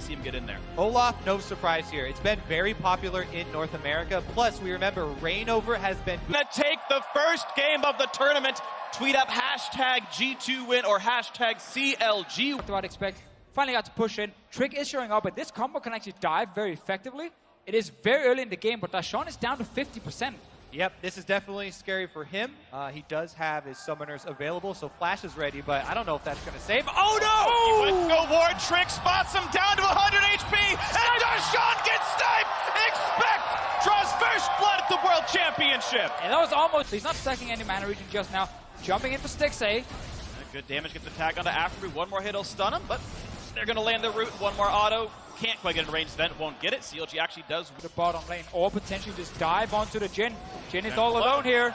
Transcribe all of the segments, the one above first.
see him get in there. Olaf, no surprise here. It's been very popular in North America. Plus, we remember Reignover has been Gonna take the first game of the tournament. Tweet up hashtag G2win or hashtag CLG. What do I expect? Finally got to push in. Trick is showing up, but this combo can actually dive very effectively. It is very early in the game, but Darshan is down to 50%. Yep, this is definitely scary for him. He does have his summoners available, so Flash is ready, but I don't know if that's going to save. Oh, no! He went to go ward. Trick spots him down to 100 HP, and Darshan gets sniped! Expect draws first blood at the World Championship! And that was almost... He's not stacking any mana region just now. Jumping into Stixxay. Good damage, gets the tag onto Afro. One more hit will stun him, but they're going to land the root. One more auto. Can't quite get in range, then won't get it. CLG actually does. The bottom lane, or potentially just dive onto the Jhin. Jhin is all alone here.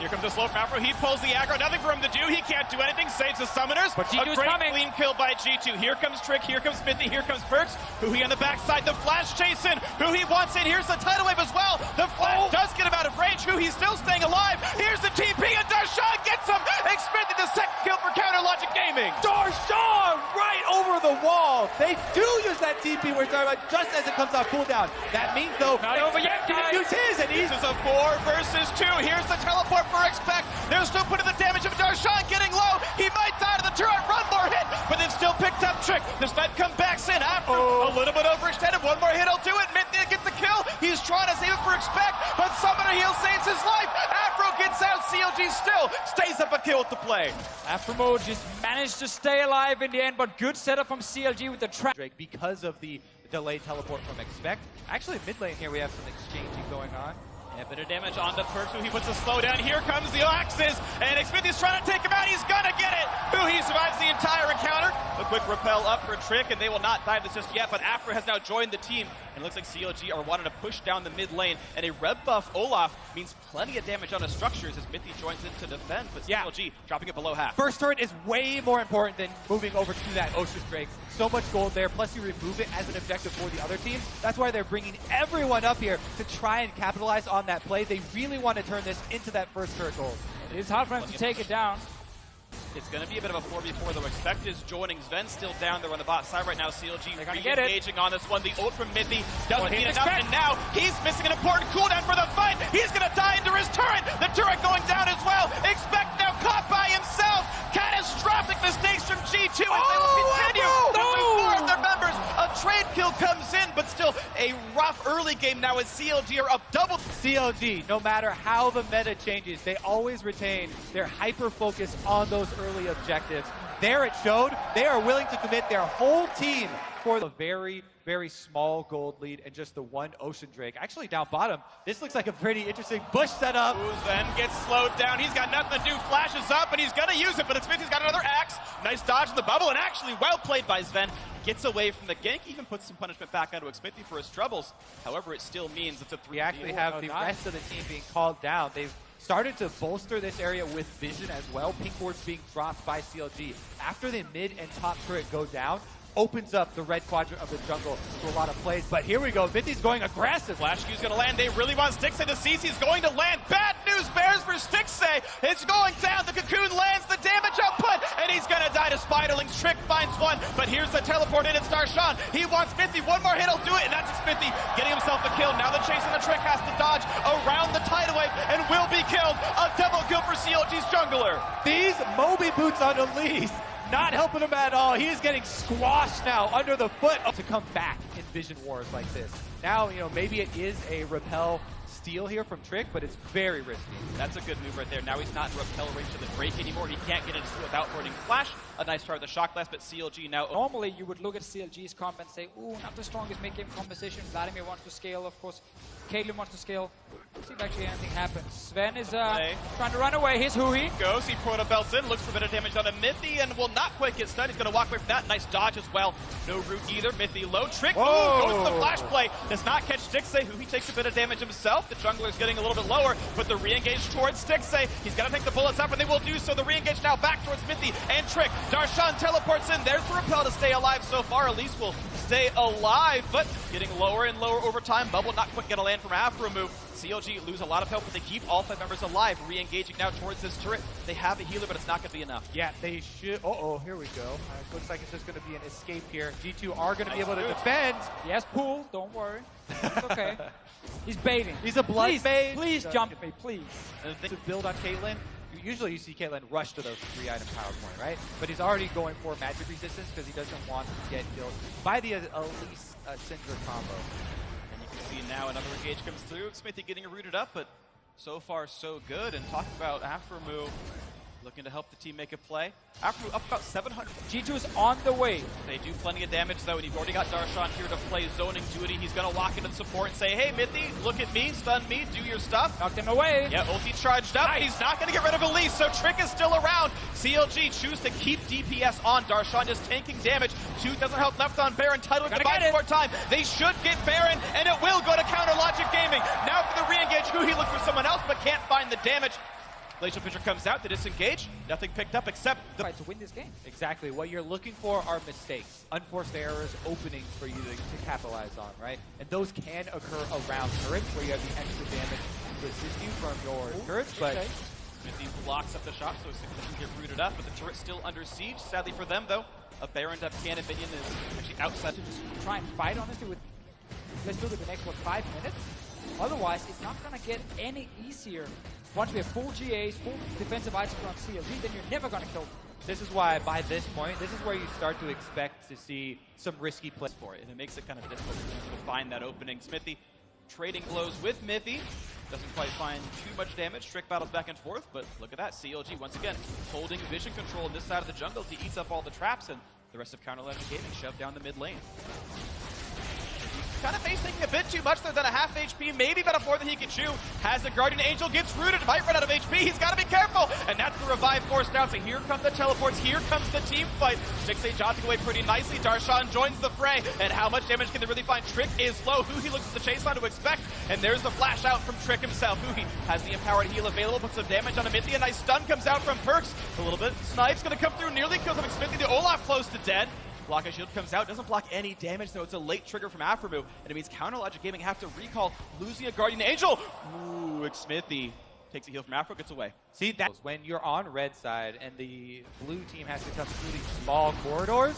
Here comes the slow from Afro. He pulls the aggro. Nothing for him to do. He can't do anything. Saves the summoners. But G2 a is great coming. Clean kill by G2. Here comes Trick. Here comes Smithy. Here comes Perks. Who he on the backside. The flash chasing. Who he wants in. Here's the tidal wave as well. The flash does get him out of range. Who he's still staying alive. Here's the TP and Darshan gets him. Expected the second kill for Counter Logic Gaming. Darshan right over the wall. They do use that TP we're talking about just as it comes off cooldown. That means, though, Not over yet, guys. use his, and This is a 4 versus 2. Here's the teleport for Expect. They're still putting the damage of Darshan getting low. He might die to the turret. Run more hit, but they've still picked up Trick. The snipe come back in after a little bit overextended. One more hit will do it. Mithnea gets the kill. He's trying to save it for Expect, but Summoner Heal saves his life. Afro gets out. CLG still stays up a kill with the play. Afro just managed to stay alive in the end, but good setup from CLG with the trap. Drake because of the delayed teleport from Expect. Actually, mid lane here we have some exchanging going on. A bit of damage onto Perks, who he puts a slow down. Here comes the axes, and Smithy's trying to take him out. He's gonna get it. Who he survives the entire encounter. A quick repel up for Trick, and they will not dive this just yet, but Afro has now joined the team, and it looks like CLG are wanting to push down the mid lane, and a red buff Olaf means plenty of damage on his structures as Mithy joins in to defend, but CLG dropping it below half. First turret is way more important than moving over to that Ocean Drake. So much gold there, plus you remove it as an objective for the other team. That's why they're bringing everyone up here to try and capitalize on that play. They really want to turn this into that first turret gold. It is hard for him to take it down. It's going to be a bit of a 4v4, though. Expect is joining. Sven still down there on the bot side right now. CLG re-engaging on this one. The ult from Mithy doesn't mean enough, and now he's missing an important cooldown for the fight. He's going to die into his turret. The turret going down as well. Expect now caught by himself. Catastrophic mistakes from G2 as they will continue to move forward their members. A trade kill comes in, but still a rough early game now as CLG are up double. CLG, no matter how the meta changes, they always retain their hyper-focus on those early objectives. There it showed. They are willing to commit their whole team for the very, very small gold lead and just the one Ocean Drake. Actually, down bottom, this looks like a pretty interesting bush setup. Sven gets slowed down. He's got nothing to do. Flashes up, and he's going to use it, but Smithy's got another axe. Nice dodge in the bubble, and actually well played by Sven. Gets away from the gank, even puts some punishment back onto Smithy for his troubles. However, it still means it's a 3v. We actually have the rest of the team being called down. They've started to bolster this area with vision as well. Pink wards being dropped by CLG. After the mid and top turret go down, opens up the red quadrant of the jungle to a lot of plays. But here we go. Mithy's going aggressive. Flash Q's going to land. They really want Stixxay to seize. He's going to land. Bad news bears for Stixxay. It's going down. The cocoon lands the damage output, and he's going to die to Spiderlings. Trick finds one, but here's the teleport in. It's Darshan. He wants Mithy. One more hit will do it, and that's Smithy getting himself a kill. Now the chase and the Trick has to dodge around the tidal wave and will be killed. A double kill for CLG's jungler. These Moby boots on Elise not helping him at all. He is getting squashed now under the foot to come back in Vision Wars like this. Now, you know, maybe it is a repel steal here from Trick, but it's very risky. That's a good move right there. Now he's not in repel range to the Drake anymore. He can't get into it without burning Flash. A nice try with the Shock Blast, but CLG now... Normally, you would look at CLG's comp and say, ooh, not the strongest mid-game composition. Vladimir wants to scale, of course. Caitlyn wants to scale. Let's see if actually anything happens. Sven is trying to run away. Here's Hui. Goes, he proto belts in, looks for a bit of damage on a Mithy, and will not quite get stunned. He's going to walk away from that. Nice dodge as well. No root either. Mithy low. Trick, goes to the flash play. Does not catch Stixxay, who he takes a bit of damage himself. The jungler's getting a little bit lower, but the re-engage towards Stixxay. He's got to take the bullets up, and they will do so. The re-engage now back towards Mithy and Trick. Darshan teleports in. There's the repel to stay alive so far. Elise will stay alive, but getting lower and lower over time. Bubble not quite going to land from Afro move. CLG lose a lot of health, but they keep all 5 members alive, re-engaging now towards this turret. They have a healer, but it's not going to be enough. Yeah, they should. Here we go. Looks like it's just going to be an escape here. G2 are going to be able to defend. Yes, Pool, don't worry. It's okay. He's baiting. He's a blood bait. Please jump me, please. To build on Caitlyn, usually you see Caitlyn rush to those 3-item power point, right? But he's already going for magic resistance because he doesn't want to get killed by the Elise Syndra combo. And you can see now another engage comes through. Smithy getting rooted up, but so far so good. And talk about Aframu looking to help the team make a play. Aframu up about 700. G2 is on the way. They do plenty of damage though, and you've already got Darshan here to play zoning duty. He's going to walk into the support and say, hey, Mithy, look at me, stun me, do your stuff. Knocked him away. Yeah, ulti charged up, and he's not going to get rid of Elise, so Trick is still around. CLG choose to keep DPS on. Darshan just tanking damage. 2,000 health left on Baron. Title to buy more time. They should get Baron, and it will go to Counter Logic Gaming. Now for the re-engage, he looks for someone else, but can't find the damage. Glacial Pitcher comes out to disengage. Nothing picked up except the fight to win this game. Exactly. What you're looking for are mistakes, unforced errors, openings for you to capitalize on, right? And those can occur around turrets where you have the extra damage to assist you from your turrets, but Smithy blocks up the shot, so he doesn't get rooted up, but the turret's still under siege. Sadly for them, though, a Baroned up cannon minion is actually outside. To just try and fight, honestly, with let's do it the next, 5 minutes? Otherwise, it's not going to get any easier. Once we have full GAs, full defensive items on CLG, then you're never going to kill them. This is why, by this point, this is where you start to expect to see some risky plays for it, and it makes it kind of difficult to find that opening. Smithy trading blows with Mithy. Doesn't quite find too much damage. Trick battles back and forth, but look at that. CLG, once again, holding vision control on this side of the jungle. He eats up all the traps, and the rest of Counter Logic Gaming shoved down the mid lane. Kind of face taking a bit too much there, than a half HP, maybe about a 4 that he can chew. Has the Guardian Angel, gets rooted, might run out of HP, he's got to be careful! And that's the revive forced down, so here come the teleports, here comes the team fight. 6-8 jogging away pretty nicely, Darshan joins the fray, and how much damage can they really find? Trick is low, Huhi looks at the chase line to expect, and there's the flash out from Trick himself. Huhi has the empowered heal available, puts some damage on Mithy, a nice stun comes out from Perks, a little bit. Snipe's gonna come through, nearly kills him, Smithy, the Olaf close to dead. Block shield comes out, doesn't block any damage, though it's a late trigger from Aframu, and it means Counter Logic Gaming have to recall losing a Guardian Angel. Ooh, Smithy takes a heal from Afro, gets away. See, that's when you're on red side and the blue team has to come through these small corridors.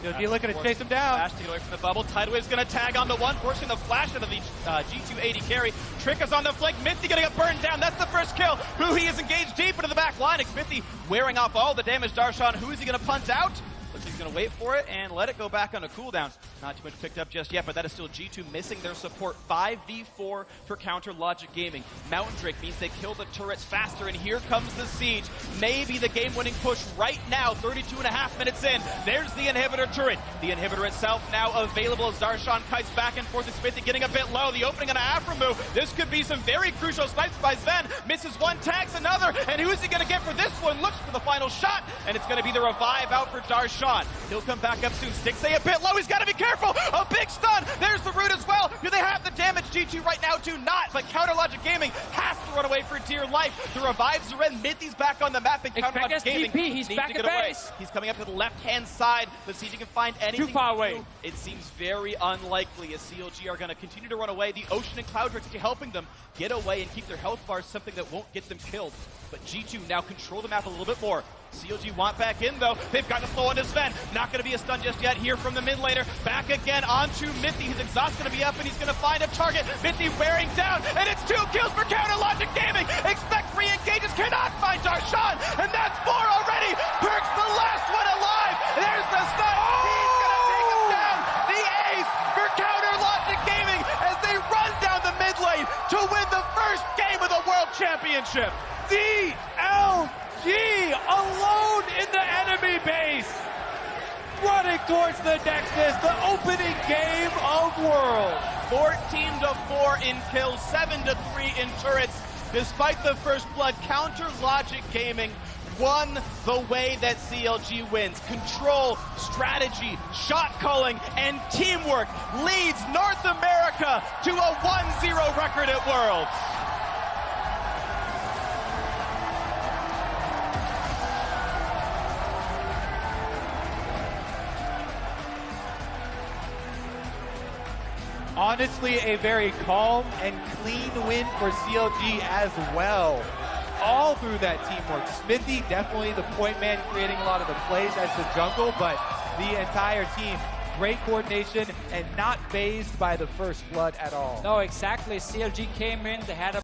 You'll be looking to chase him down. Flash to get away from the bubble. Tidewave's going to tag on the one, forcing the flash out of the G280 carry. Trick is on the flank. Mithy going to get burned down. That's the first kill. Huhi is engaged deep into the back line. Smithy wearing off all the damage. Darshan, who is he going to punt out? Looks like he's going to wait for it and let it go back on a cooldown. Not too much picked up just yet, but that is still G2 missing their support. 5v4 for Counter Logic Gaming. Mountain Drake means they kill the turrets faster, and here comes the siege. Maybe the game-winning push right now, 32.5 minutes in. There's the inhibitor turret. The inhibitor itself now available as Darshan kites back and forth. Smithy getting a bit low. The opening on Aframu. This could be some very crucial snipes by Sven. Misses one, tags another, and who is he going to get for this one? Looks for the final shot, and it's going to be the revive out for Darshan. He'll come back up soon. Stixxay a bit low. He's got to be careful. A big stun. There's the root as well. Do they have the damage? G2 right now do not, but Counter Logic Gaming has to run away for dear life. The revives are in. Mithy's back on the map, and Counter Logic Gaming he's back at base. He's coming up to the left-hand side. Let's see if he can find anything. Too far away. It seems very unlikely as CLG are going to continue to run away. The Ocean and Cloud Drake actually helping them get away and keep their health bars, something that won't get them killed. But G2 now control the map a little bit more. CLG want back in, though. They've got to slow into Sven. Not going to be a stun just yet here from the mid laner. Back again onto Mithy. His exhaust going to be up, and he's going to find a target. Mithy wearing down, and it's 2 kills for Counter Logic Gaming. Expect re-engages, cannot find Darshan, and that's 4 already. Perks the last one alive. There's the stun. He's going to take him down. The ace for Counter Logic Gaming as they run down the mid lane to win the first game of the World Championship. CLG alone in the enemy base, running towards the Nexus, the opening game of Worlds. 14-4 in kills, 7-3 in turrets. Despite the first blood, Counter Logic Gaming won the way that CLG wins. Control, strategy, shot calling, and teamwork leads North America to a 1-0 record at Worlds. Honestly, a very calm and clean win for CLG as well. All through that teamwork. Smithy, definitely the point man, creating a lot of the plays as the jungle, but the entire team, great coordination and not fazed by the first blood at all. No, exactly. CLG came in, they had a